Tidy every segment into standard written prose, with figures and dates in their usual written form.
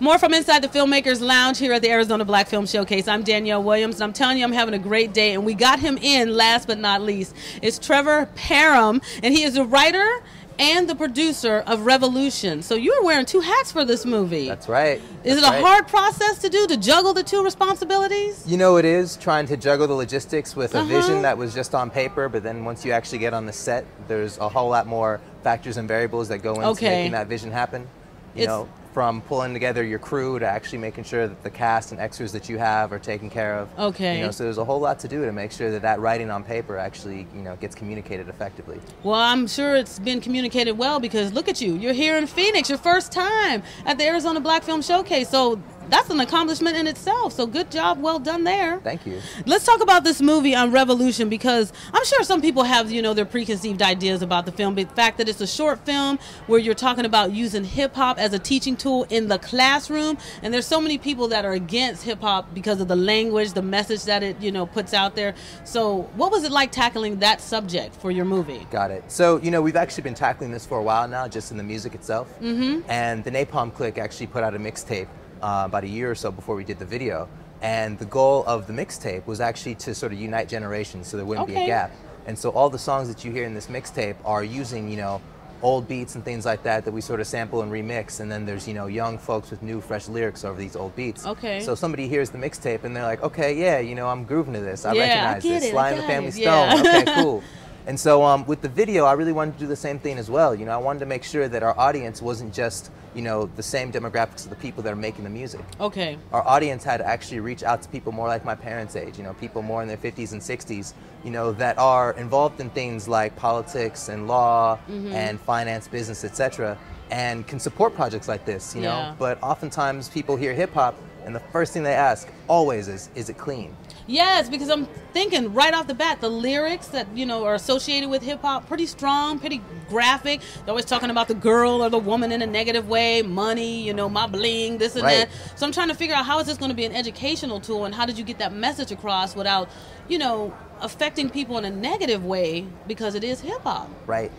more from inside the Filmmakers Lounge here at the Arizona Black Film Showcase. I'm Danielle Williams, and I'm telling you, I'm having a great day. And we got him in, last but not least. It's Trevor Parham, and he is the writer and the producer of Revolution. So you were wearing two hats for this movie. That's right. Is it a hard process to do, to juggle the two responsibilities? You know, it is trying to juggle the logistics with a vision that was just on paper, but then once you actually get on the set, there's a whole lot more factors and variables that go into making that vision happen. You know, from pulling together your crew to actually making sure that the cast and extras that you have are taken care of. You know, so there's a whole lot to do to make sure that that writing on paper actually, you know, gets communicated effectively. Well, I'm sure it's been communicated well, because look at you. You're here in Phoenix, your first time at the Arizona Black Film Showcase. So that's an accomplishment in itself. So good job, well done there. Thank you. Let's talk about this movie on Revolution, because I'm sure some people have, you know, their preconceived ideas about the film. The fact that it's a short film where you're talking about using hip-hop as a teaching tool in the classroom, and there's so many people that are against hip-hop because of the language, the message that it, you know, puts out there. So what was it like tackling that subject for your movie? Got it. So, you know, we've actually been tackling this for a while now, just in the music itself. And the Napalm Clique actually put out a mixtape about a year or so before we did the video, and the goal of the mixtape was actually to sort of unite generations so there wouldn't be a gap. And so all the songs that you hear in this mixtape are using, you know, old beats and things like that we sort of sample and remix, and then there's, you know, young folks with new fresh lyrics over these old beats. So somebody hears the mixtape and they're like, okay, yeah, you know, I'm grooving to this, I recognize this, Sly and the Family Stone, okay, cool. And so with the video, I really wanted to do the same thing as well. You know, I wanted to make sure that our audience wasn't just, you know, the same demographics of the people that are making the music. Our audience had to actually reach out to people more like my parents' age, you know, people more in their 50s and 60s, you know, that are involved in things like politics and law and finance, business, etc., and can support projects like this, you know. But oftentimes people hear hip-hop, and the first thing they ask always is it clean? Yes, because I'm thinking right off the bat, the lyrics that, you know, are associated with hip-hop, pretty strong, pretty graphic. They're always talking about the girl or the woman in a negative way, money, you know, my bling, this and that. So I'm trying to figure out, how is this going to be an educational tool, and how did you get that message across without, you know, affecting people in a negative way, because it is hip-hop. Right.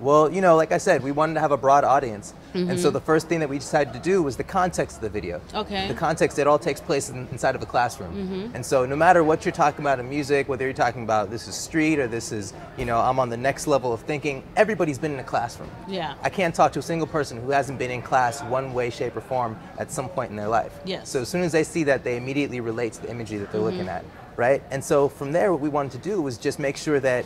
Well, you know, like I said, we wanted to have a broad audience. And so the first thing that we decided to do was the context of the video. The context, it all takes place inside of a classroom. And so no matter what you're talking about in music, whether you're talking about this is street or this is, you know, I'm on the next level of thinking, everybody's been in a classroom. I can't talk to a single person who hasn't been in class one way, shape, or form at some point in their life. So as soon as they see that, they immediately relate to the imagery that they're looking at, right? And so from there, what we wanted to do was just make sure that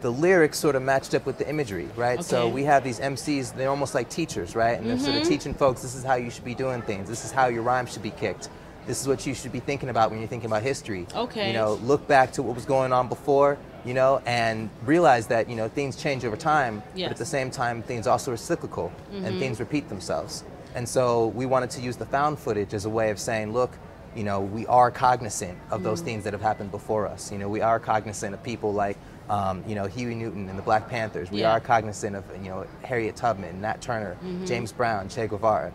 the lyrics sort of matched up with the imagery, right? So we have these MCs, they're almost like teachers, right? And they're sort of teaching folks, this is how you should be doing things, this is how your rhyme should be kicked, this is what you should be thinking about when you're thinking about history. You know, look back to what was going on before, you know, and realize that, you know, things change over time, but at the same time, things also are cyclical, and things repeat themselves. And so we wanted to use the found footage as a way of saying, look, you know, we are cognizant of those things that have happened before us. You know, we are cognizant of people like, you know, Huey Newton and the Black Panthers. We are cognizant of, you know, Harriet Tubman, Nat Turner, James Brown, Che Guevara.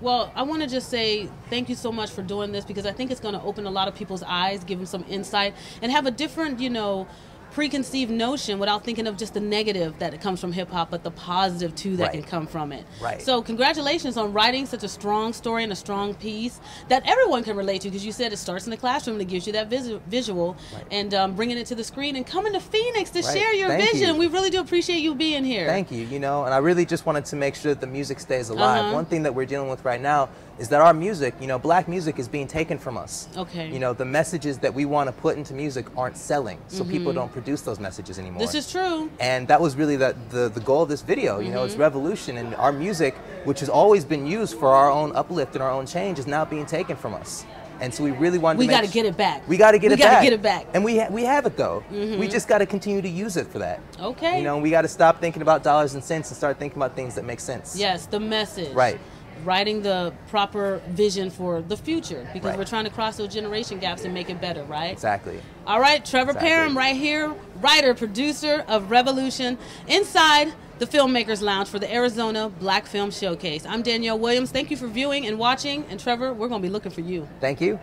Well, I want to just say thank you so much for doing this, because I think it's going to open a lot of people's eyes, give them some insight, and have a different, you know, preconceived notion without thinking of just the negative that it comes from hip-hop, but the positive too that can come from it. So congratulations on writing such a strong story and a strong piece that everyone can relate to, because you said it starts in the classroom and it gives you that visual, and bringing it to the screen and coming to Phoenix to share your vision. We really do appreciate you being here. Thank you. You know, and I really just wanted to make sure that the music stays alive. One thing that we're dealing with right now is that our music, you know, black music is being taken from us. You know, the messages that we want to put into music aren't selling, so people don't produce those messages anymore. This is true. And that was really the goal of this video. You know, it's revolution, and our music, which has always been used for our own uplift and our own change, is now being taken from us. And so we really wanted to got to get it back. We got to get it back. And we have it, though. We just got to continue to use it for that. You know, we got to stop thinking about dollars and cents and start thinking about things that make sense. Yes, the message. Writing the proper vision for the future, because we're trying to cross those generation gaps and make it better, right? Exactly. All right, Trevor Parham right here, writer, producer of Revolution, inside the Filmmakers Lounge for the Arizona Black Film Showcase. I'm Danielle Williams. Thank you for viewing and watching, and Trevor, we're going to be looking for you. Thank you.